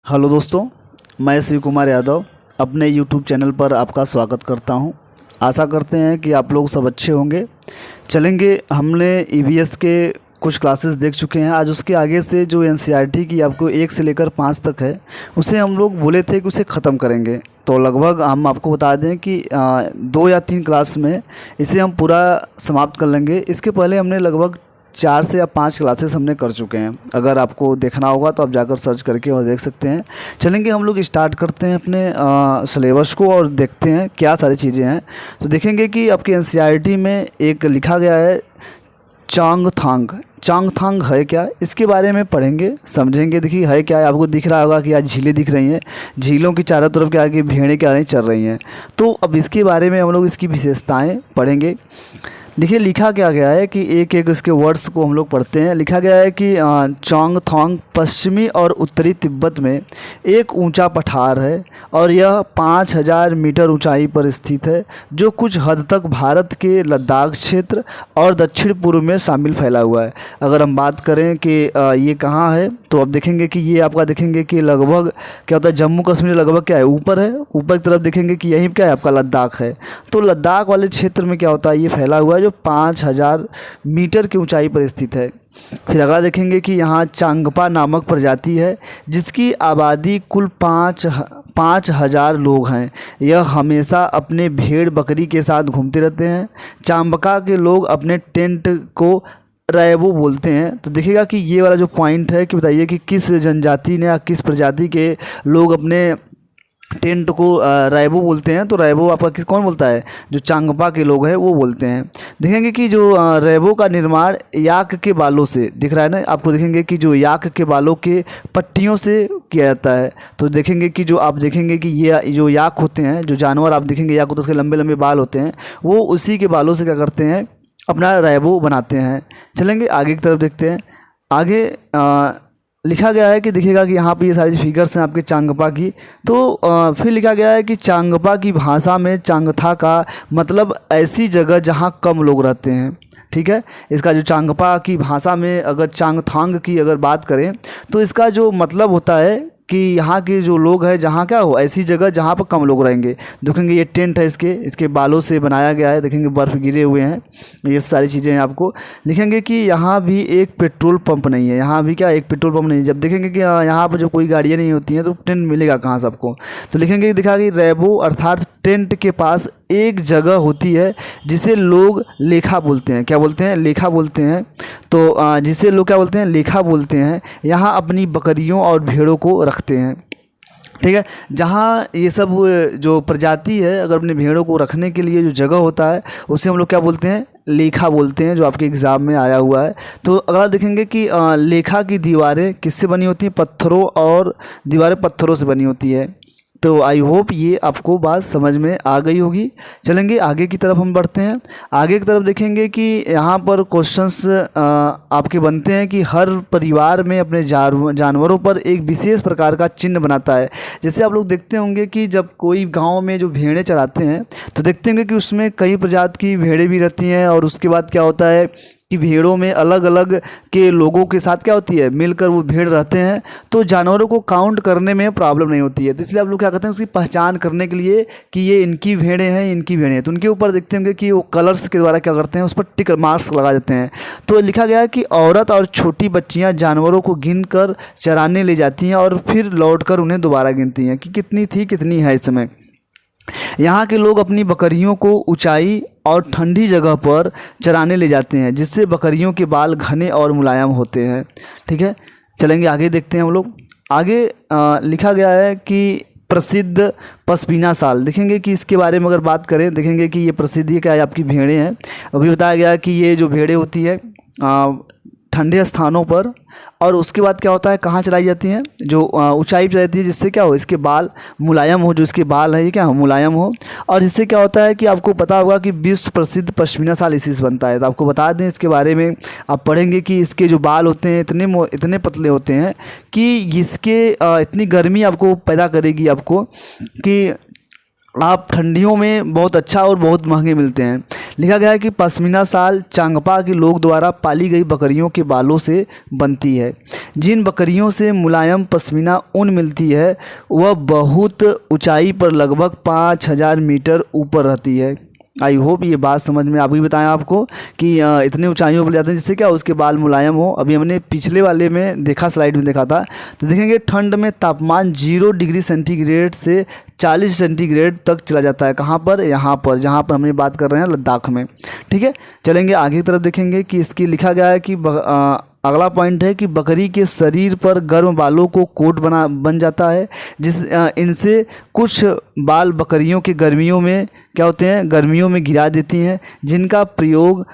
Hello दोस्तों, मैं शिव कुमार यादव अपने यूट्यूब चैनल पर आपका स्वागत करता हूं। आशा करते हैं कि आप लोग सब अच्छे होंगे। चलेंगे, हमने ईवीएस के कुछ क्लासेस देख चुके हैं। आज उसके आगे से जो एनसीईआरटी की आपको 1 से लेकर 5 तक है, उसे हम लोग बोले थे कि उसे ख़त्म करेंगे। तो लगभग हम आपको बता दें कि 2 या 3 क्लास में इसे हम पूरा समाप्त कर लेंगे। इसके पहले हमने लगभग 4 से या 5 क्लासेस हमने कर चुके हैं। अगर आपको देखना होगा तो आप जाकर सर्च करके और देख सकते हैं। चलेंगे, हम लोग स्टार्ट करते हैं अपने सिलेबस को और देखते हैं क्या सारी चीज़ें हैं। तो देखेंगे कि आपके एनसीईआरटी में एक लिखा गया है चांगथांग। चांगथांग है क्या, इसके बारे में पढ़ेंगे, समझेंगे। देखिए है क्या है, आपको दिख रहा होगा कि आज झीलें दिख रही हैं। झीलों की चारों तरफ क्या है कि भेड़ें क्या रही चल रही हैं। तो अब इसके बारे में हम लोग इसकी विशेषताएँ पढ़ेंगे। देखिए लिखा क्या गया है कि एक एक इसके वर्ड्स को हम लोग पढ़ते हैं। लिखा गया है कि चांगथांग पश्चिमी और उत्तरी तिब्बत में एक ऊंचा पठार है और यह 5000 मीटर ऊंचाई पर स्थित है, जो कुछ हद तक भारत के लद्दाख क्षेत्र और दक्षिण पूर्व में शामिल फैला हुआ है। अगर हम बात करें कि ये कहाँ है, तो अब देखेंगे कि ये आपका देखेंगे कि लगभग क्या होता है, जम्मू कश्मीर लगभग क्या है, ऊपर है। ऊपर की तरफ देखेंगे कि यहीं क्या है, आपका लद्दाख है। तो लद्दाख वाले क्षेत्र में क्या होता है, ये फैला हुआ है, जो 5000 मीटर की ऊंचाई पर स्थित है। फिर अगला देखेंगे कि यहाँ चांगपा नामक प्रजाति है, जिसकी आबादी कुल 5000 लोग हैं। यह हमेशा अपने भेड़ बकरी के साथ घूमते रहते हैं। चांबका के लोग अपने टेंट को रैबो बोलते हैं। तो देखिएगा कि ये वाला जो पॉइंट है कि बताइए कि किस जनजाति ने या किस प्रजाति के लोग अपने टेंट को रैबो बोलते हैं। तो रैबो आपका कौन बोलता है, जो चांगपा के लोग हैं वो बोलते हैं। देखेंगे कि जो रैबो का निर्माण याक के बालों से दिख रहा है ना, आपको देखेंगे कि जो याक के बालों के पट्टियों से किया जाता है। तो देखेंगे कि जो आप देखेंगे कि ये जो याक होते हैं, जो जानवर आप देखेंगे याक होते हैं, उसके लंबे लंबे बाल होते हैं, वो उसी के बालों से क्या करते हैं, अपना रैबो बनाते हैं। चलेंगे आगे की तरफ देखते हैं। आगे लिखा गया है कि देखिएगा कि यहाँ पे ये सारी फिगर्स हैं आपके चांगपा की। तो फिर लिखा गया है कि चांगपा की भाषा में चांगथा का मतलब ऐसी जगह जहाँ कम लोग रहते हैं। ठीक है, इसका जो चांगपा की भाषा में अगर चांगथांग की अगर बात करें तो इसका जो मतलब होता है कि यहाँ के जो लोग हैं, जहाँ क्या हो, ऐसी जगह जहाँ पर कम लोग रहेंगे। देखेंगे ये टेंट है, इसके बालों से बनाया गया है। देखेंगे बर्फ़ गिरे हुए हैं, ये सारी चीज़ें हैं। आपको लिखेंगे कि यहाँ भी एक पेट्रोल पंप नहीं है। यहाँ भी क्या एक पेट्रोल पंप नहीं है। जब देखेंगे कि यहाँ पर जब कोई गाड़ियाँ नहीं होती हैं तो टेंट मिलेगा कहाँ सबको। तो लिखेंगे दिखा कि रैबो अर्थात टेंट के पास एक जगह होती है जिसे लोग लेखा बोलते हैं। क्या बोलते हैं, लेखा बोलते हैं। तो जिसे लोग क्या बोलते हैं, लेखा बोलते हैं। यहाँ अपनी बकरियों और भेड़ों को रखते हैं। ठीक है, जहाँ ये सब जो प्रजाति है, अगर अपने भेड़ों को रखने के लिए जो जगह होता है उसे हम लोग क्या बोलते हैं, लेखा बोलते हैं, जो आपके एग्ज़ाम में आया हुआ है। तो अगर देखेंगे कि लेखा की दीवारें किससे बनी होती हैं, पत्थरों, और दीवारें पत्थरों से बनी होती है। तो आई होप ये आपको बात समझ में आ गई होगी। चलेंगे आगे की तरफ हम बढ़ते हैं। आगे की तरफ देखेंगे कि यहाँ पर क्वेश्चंस आपके बनते हैं कि हर परिवार में अपने जानवरों पर एक विशेष प्रकार का चिन्ह बनाता है। जैसे आप लोग देखते होंगे कि जब कोई गांव में जो भेड़ें चराते हैं तो देखते होंगे कि उसमें कई प्रजाति की भेड़ें भी रहती हैं। और उसके बाद क्या होता है कि भेड़ों में अलग अलग के लोगों के साथ क्या होती है, मिलकर वो भेड़ रहते हैं। तो जानवरों को काउंट करने में प्रॉब्लम नहीं होती है। तो इसलिए आप लोग क्या करते हैं, उसकी पहचान करने के लिए कि ये इनकी भेड़ें हैं, इनकी भेड़ें हैं, तो उनके ऊपर देखते होंगे कि वो कलर्स के द्वारा क्या करते हैं, उस पर टिक मार्क्स लगा देते हैं। तो लिखा गया है कि औरत और छोटी बच्चियाँ जानवरों को गिन कर चराने ले जाती हैं और फिर लौट कर उन्हें दोबारा गिनती हैं कि कितनी थी, कितनी है इस समय। यहाँ के लोग अपनी बकरियों को ऊंचाई और ठंडी जगह पर चराने ले जाते हैं, जिससे बकरियों के बाल घने और मुलायम होते हैं। ठीक है, चलेंगे आगे देखते हैं हम लोग। आगे लिखा गया है कि प्रसिद्ध पश्मीना शाल। देखेंगे कि इसके बारे में अगर बात करें, देखेंगे कि ये प्रसिद्ध क्या है, आपकी भेड़ें हैं। अभी बताया गया है कि ये जो भेड़ें होती है ठंडे स्थानों पर, और उसके बाद क्या होता है, कहाँ चलाई जाती हैं, जो ऊंचाई पर रहती है, जिससे क्या हो, इसके बाल मुलायम हो, जो इसके बाल है ये क्या हो, मुलायम हो। और जिससे क्या होता है कि आपको पता होगा कि विश्व प्रसिद्ध पश्मीना शाल इसी से बनता है। तो आपको बता दें इसके बारे में, आप पढ़ेंगे कि इसके जो बाल होते हैं इतने पतले होते हैं कि इसके इतनी गर्मी आपको पैदा करेगी आपको कि आप ठंडियों में बहुत अच्छा और बहुत महंगे मिलते हैं। लिखा गया है कि पश्मीना शाल चांगपा के लोग द्वारा पाली गई बकरियों के बालों से बनती है। जिन बकरियों से मुलायम पश्मीना ऊन मिलती है वह बहुत ऊंचाई पर लगभग 5000 मीटर ऊपर रहती है। आई होप ये बात समझ में अभी बताया आपको कि इतने ऊंचाइयों पर जाते हैं जिससे क्या उसके बाल मुलायम हो। अभी हमने पिछले वाले में देखा, स्लाइड में देखा था। तो देखेंगे ठंड में तापमान 0 डिग्री सेंटीग्रेड से 40 सेंटीग्रेड तक चला जाता है। कहाँ पर? यहाँ पर, जहाँ पर हमने बात कर रहे हैं लद्दाख में। ठीक है, चलेंगे आगे की तरफ देखेंगे कि इसकी लिखा गया है कि अगला पॉइंट है कि बकरी के शरीर पर गर्म बालों को कोट बन जाता है, इनसे कुछ बाल बकरियों के गर्मियों में क्या होते हैं, गर्मियों में गिरा देती हैं, जिनका प्रयोग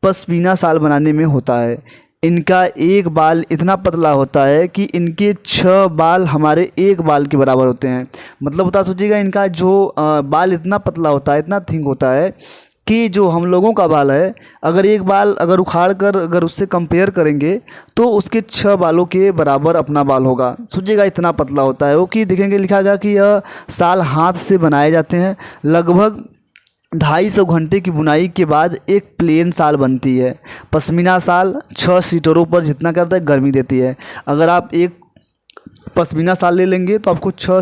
पश्मीना शाल बनाने में होता है। इनका एक बाल इतना पतला होता है कि इनके 6 बाल हमारे एक बाल के बराबर होते हैं। मतलब बता सोचिएगा, इनका जो बाल इतना पतला होता है, इतना थिक होता है कि जो हम लोगों का बाल है, अगर एक बाल अगर उखाड़ कर अगर उससे कंपेयर करेंगे तो उसके 6 बालों के बराबर अपना बाल होगा। सोचिएगा इतना पतला होता है वो। कि देखेंगे लिखा गया कि यह शाल हाथ से बनाए जाते हैं। लगभग 250 घंटे की बुनाई के बाद एक प्लेन शाल बनती है। पश्मीना शाल 6 सीटरों पर जितना करता है गर्मी देती है। अगर आप एक पश्मीना शाल ले लेंगे तो आपको 6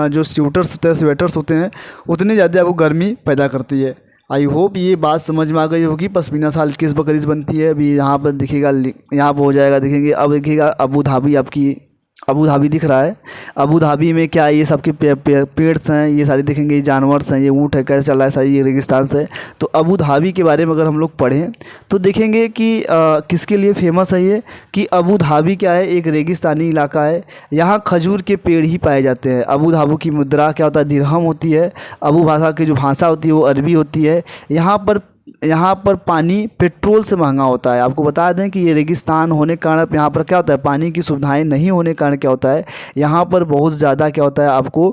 जो स्वेटर्स होते हैं, स्वेटर्स होते हैं, उतनी ज़्यादा आपको गर्मी पैदा करती है। आई होप ये बात समझ में आ गई होगी पश्मीना शाल किस बकरी से बनती है। अभी यहाँ पर दिखेगा, यहाँ पर हो जाएगा, देखेंगे। अब देखिएगा अबू धाबी, आपकी अबू धाबी दिख रहा है। अबू धाबी में क्या ये सबके पेड़्स हैं, ये सारे देखेंगे, ये जानवर हैं, ये ऊँट है, कैसे चल रहा है सारी, ये रेगिस्तान से। तो अबू धाबी के बारे में अगर हम लोग पढ़ें तो देखेंगे कि किसके लिए फेमस है ये, कि अबू धाबी क्या है, एक रेगिस्तानी इलाका है। यहाँ खजूर के पेड़ ही पाए जाते हैं। अबू धाबी की मुद्रा क्या होता है, दिरहम होती है। अबू भाषा की जो भाषा होती है वो अरबी होती है। यहाँ पर पानी पेट्रोल से महंगा होता है। आपको बता दें कि ये रेगिस्तान होने के कारण यहाँ पर क्या होता है, पानी की सुविधाएं नहीं होने के कारण क्या होता है, यहाँ पर बहुत ज़्यादा क्या होता है, आपको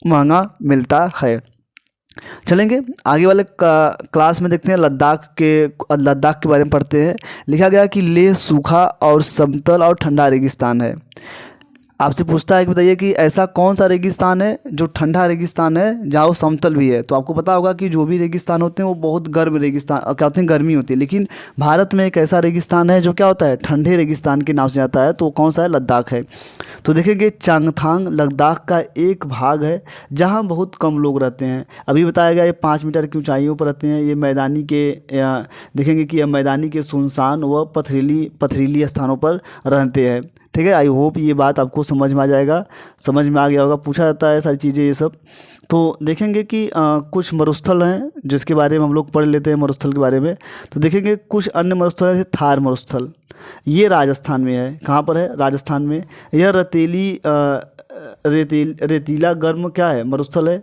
महंगा मिलता है। चलेंगे आगे वाले क्लास में देखते हैं। लद्दाख के बारे में पढ़ते हैं। लिखा गया कि लेह सूखा और समतल और ठंडा रेगिस्तान है। आपसे पूछता है कि बताइए कि ऐसा कौन सा रेगिस्तान है जो ठंडा रेगिस्तान है, जहाँ वो समतल भी है। तो आपको पता होगा कि जो भी रेगिस्तान होते हैं वो बहुत गर्म रेगिस्तान, क्या होते हैं, गर्मी होती है। लेकिन भारत में एक ऐसा रेगिस्तान है जो क्या होता है, ठंडे रेगिस्तान के नाम से आता है। तो कौन सा है? लद्दाख है। तो देखेंगे चांगथांग लद्दाख का एक भाग है जहाँ बहुत कम लोग रहते हैं। अभी बताया गया ये 5 मीटर की ऊंचाइयों पर रहते हैं। ये देखेंगे कि यह मैदानी के सुनसान व पथरीली स्थानों पर रहते हैं। ठीक है, आई होप ये बात आपको समझ में आ जाएगा, समझ में आ गया होगा। पूछा जाता है सारी चीज़ें ये सब। तो देखेंगे कि कुछ मरुस्थल हैं जिसके बारे में हम लोग पढ़ लेते हैं, मरुस्थल के बारे में। तो देखेंगे कुछ अन्य मरुस्थल हैं, जैसे थार मरुस्थल, ये राजस्थान में है। कहाँ पर है? राजस्थान में। यह रेतीला गर्म क्या है, मरुस्थल है।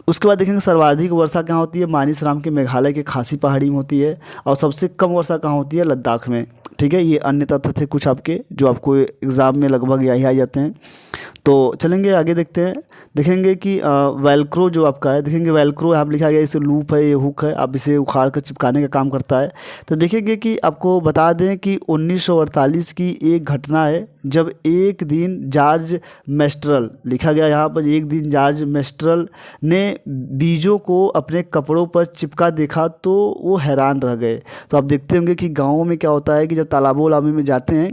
उसके बाद देखेंगे सर्वाधिक वर्षा कहाँ होती है, मानिसराम के मेघालय के खासी पहाड़ी में होती है। और सबसे कम वर्षा कहाँ होती है, लद्दाख में। ठीक है, ये अन्य तथ्य थे कुछ आपके जो आपको एग्ज़ाम में लगभग यही आ जाते हैं। तो चलेंगे आगे देखते हैं। देखेंगे कि वेलक्रो जो आपका है, देखेंगे वेलक्रो यहाँ पर लिखा गया, इसे लूप है, ये हुक है, आप इसे उखाड़ कर चिपकाने का काम करता है। तो देखेंगे कि आपको बता दें कि 1948 की एक घटना है जब एक दिन जॉर्ज मेस्ट्रल, लिखा गया यहाँ पर, एक दिन जॉर्ज मेस्ट्रल ने बीजों को अपने कपड़ों पर चिपका देखा तो वो हैरान रह गए। तो आप देखते होंगे कि गाँव में क्या होता है कि जब तालाबों लाबों में जाते हैं,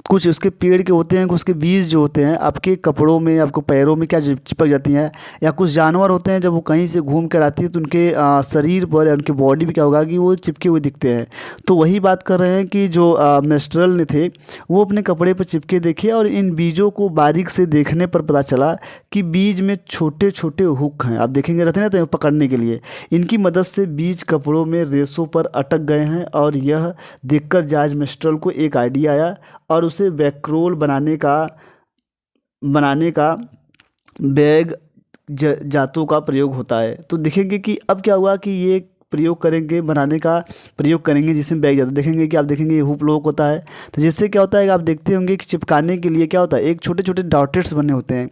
कुछ उसके पेड़ के होते हैं, उसके बीज जो होते हैं आपके कपड़ों में, आपको पैरों में क्या चिपक जाती हैं। या कुछ जानवर होते हैं जब वो कहीं से घूम कर आती है तो उनके शरीर पर या उनके बॉडी पे क्या होगा कि वो चिपके हुए दिखते हैं। तो वही बात कर रहे हैं कि जो मेस्ट्रल ने थे वो अपने कपड़े पर चिपके देखे और इन बीजों को बारीक से देखने पर पता चला कि बीज में छोटे छोटे हुक हैं। आप देखेंगे रहते हैं ना, तो पकड़ने के लिए इनकी मदद से बीज कपड़ों में रेशों पर अटक गए हैं। और यह देखकर जॉर्ज मेस्ट्रल को एक आइडिया आया और उसे वेलक्रो बनाने का बैग जातों का प्रयोग होता है। तो देखेंगे कि अब क्या हुआ कि ये प्रयोग करेंगे, बनाने का प्रयोग करेंगे जिसमें बैग जाता है। देखेंगे कि आप देखेंगे ये हुक लोक होता है। तो जिससे क्या होता है कि आप देखते होंगे कि चिपकाने के लिए क्या होता है, एक छोटे छोटे डॉटेट्स बने होते हैं।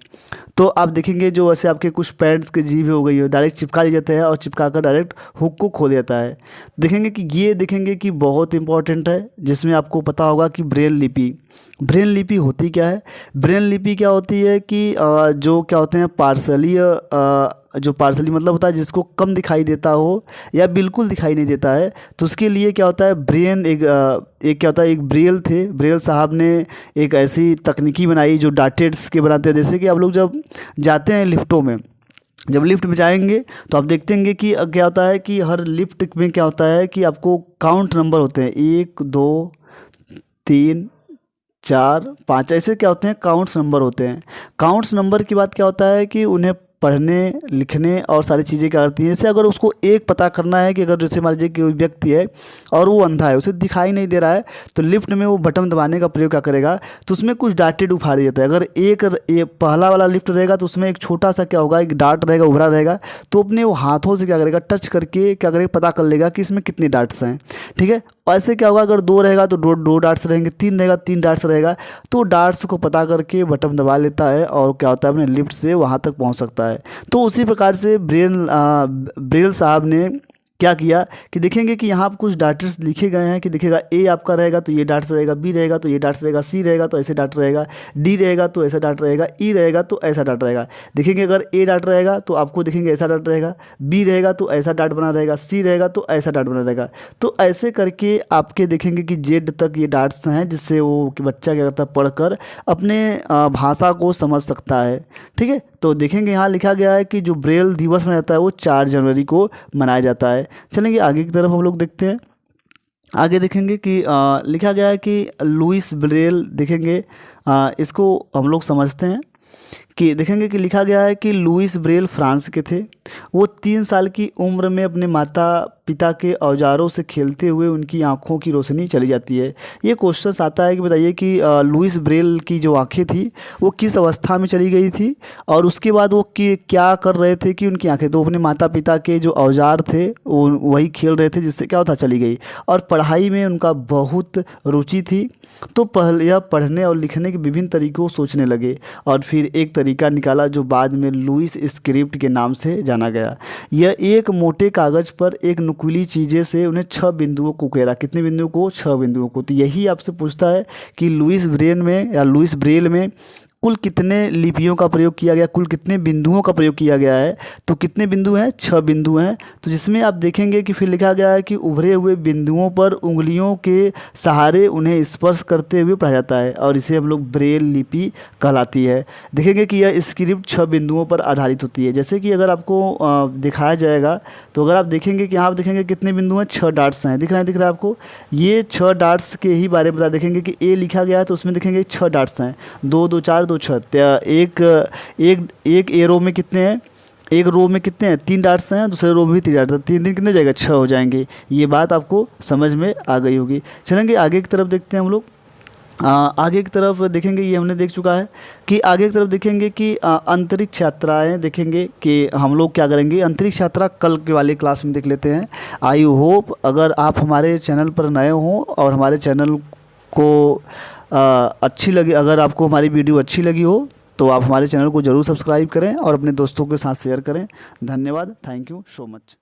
तो आप देखेंगे जो वैसे आपके कुछ पैड्स के जीभ हो गई हो, डायरेक्ट चिपका लिया जाता है और चिपका कर डायरेक्ट हुक को खोल देता है। देखेंगे कि ये देखेंगे कि बहुत इंपॉर्टेंट है, जिसमें आपको पता होगा कि ब्रेल लिपि, ब्रेल लिपि होती क्या है? ब्रेल लिपि क्या होती है कि जो क्या होते हैं पार्सलीय, जो पार्सली मतलब होता है जिसको कम दिखाई देता हो या बिल्कुल दिखाई नहीं देता है, तो उसके लिए क्या होता है ब्रेन एक क्या होता है, एक ब्रेल थे, ब्रेल साहब ने एक ऐसी तकनीकी बनाई जो डाटेड्स के बनाते हैं। जैसे कि आप लोग जब जाते हैं लिफ्टों में, जब लिफ्ट में जाएंगे तो आप देखते हैं कि क्या होता है कि हर लिफ्ट में क्या होता है कि आपको काउंट नंबर होते हैं, 1 2 3 4 5, ऐसे क्या होते हैं काउंट्स नंबर होते हैं। काउंट्स नंबर की बात क्या होता है कि उन्हें पढ़ने लिखने और सारी चीज़ें क्या करती हैं। जैसे अगर उसको एक पता करना है कि अगर जैसे मान लीजिए कोई व्यक्ति है और वो अंधा है, उसे दिखाई नहीं दे रहा है, तो लिफ्ट में वो बटन दबाने का प्रयोग क्या करेगा, तो उसमें कुछ डाटेड उखाड़ देता है। अगर ये पहला वाला लिफ्ट रहेगा तो उसमें एक छोटा सा क्या होगा, एक डाट रहेगा, उभरा रहेगा, तो अपने वो हाथों से क्या करेगा, टच करके क्या करेगा, पता कर लेगा कि इसमें कितने डाट्स हैं। ठीक है, ऐसे क्या होगा, अगर 2 रहेगा तो दो डाट्स रहेंगे, 3 रहेगा 3 डाट्स रहेगा, तो डाट्स को पता करके बटन दबा लेता है और क्या होता है अपने लिफ्ट से वहाँ तक पहुँच सकता है। तो उसी प्रकार से ब्रेल साहब ने क्या किया कि देखेंगे कि यहाँ पर कुछ डाट्स लिखे गए हैं कि दिखेगा ए आपका रहेगा तो ये डाट्स रहेगा, बी रहेगा तो ये डाट्स रहेगा, सी रहेगा तो ऐसे डाट रहेगा, डी रहेगा तो ऐसा डाट रहेगा, ई रहेगा तो ऐसा डाट रहेगा। देखेंगे अगर ए डाट रहेगा तो आपको देखेंगे ऐसा डाट रहेगा, बी रहेगा तो ऐसा डाट बना रहेगा, सी रहेगा तो ऐसा डाट बना रहेगा। तो ऐसे करके आपके देखेंगे कि जेड तक ये डाट्स हैं, जिससे वो कि बच्चा क्या करता है पढ़कर अपने भाषा को समझ सकता है। ठीक है, तो देखेंगे यहाँ लिखा गया है कि जो ब्रेल दिवस मनाया जाता है वो 4 जनवरी को मनाया जाता है। चलेंगे आगे की तरफ हम लोग देखते हैं। आगे देखेंगे कि लिखा गया है कि लुइस ब्रेल, देखेंगे इसको हम लोग समझते हैं कि देखेंगे कि लिखा गया है कि लुइस ब्रेल फ्रांस के थे। वो 3 साल की उम्र में अपने माता पिता के औजारों से खेलते हुए उनकी आंखों की रोशनी चली जाती है। ये क्वेश्चन आता है कि बताइए कि लुइस ब्रेल की जो आंखें थी वो किस अवस्था में चली गई थी और उसके बाद वो क्या कर रहे थे कि उनकी आंखें, तो अपने माता पिता के जो औजार थे वो वही खेल रहे थे, जिससे क्या होता चली गई। और पढ़ाई में उनका बहुत रुचि थी, तो पहले यह पढ़ने और लिखने के विभिन्न तरीक़ों को सोचने लगे और फिर एक तरीका निकाला जो बाद में लुइस स्क्रिप्ट के नाम से जाना गया। यह एक मोटे कागज़ पर एक नुकीली चीज़ें से उन्हें 6 बिंदुओं को घेरा। कितने बिंदुओं को? 6 बिंदुओं को। तो यही आपसे पूछता है कि लुइस ब्रेल में कुल कितने लिपियों का प्रयोग किया गया, कुल कितने बिंदुओं का प्रयोग किया गया है। तो कितने बिंदु हैं? 6 बिंदु हैं। तो जिसमें आप देखेंगे कि फिर लिखा गया है कि उभरे हुए बिंदुओं पर उंगलियों के सहारे उन्हें स्पर्श करते हुए पढ़ा जाता है और इसे हम लोग ब्रेल लिपि कहलाती है। देखेंगे कि यह स्क्रिप्ट 6 बिंदुओं पर आधारित होती है। जैसे कि अगर आपको दिखाया जाएगा तो अगर आप देखेंगे कि यहाँ आप देखेंगे कितने बिंदु हैं, 6 डाट्स हैं। दिख रहा है आपको? ये 6 डाट्स के ही बारे में बता। देखेंगे कि ए लिखा गया है तो उसमें देखेंगे 6 डाट्स हैं, 2 2 4 2 6। एक एरो में कितने हैं, एक रो में कितने हैं? 3 डाट्स हैं, दूसरे रो में भी 3 डाट्स हैं। 3 कितने जाएगा? 6 हो जाएंगे। ये बात आपको समझ में आ गई होगी। चलेंगे आगे की तरफ देखते हैं हम लोग। आगे की तरफ देखेंगे, ये हमने देख चुका है कि आगे की तरफ देखेंगे कि अंतरिक्ष यात्राएँ देखेंगे कि हम लोग क्या करेंगे। अंतरिक्ष यात्रा कल के वाले क्लास में देख लेते हैं। आई होप अगर आप हमारे चैनल पर नए हों और हमारे चैनल को अच्छी लगी, अगर आपको हमारी वीडियो अच्छी लगी हो तो आप हमारे चैनल को ज़रूर सब्सक्राइब करें और अपने दोस्तों के साथ शेयर करें। धन्यवाद। Thank you so much.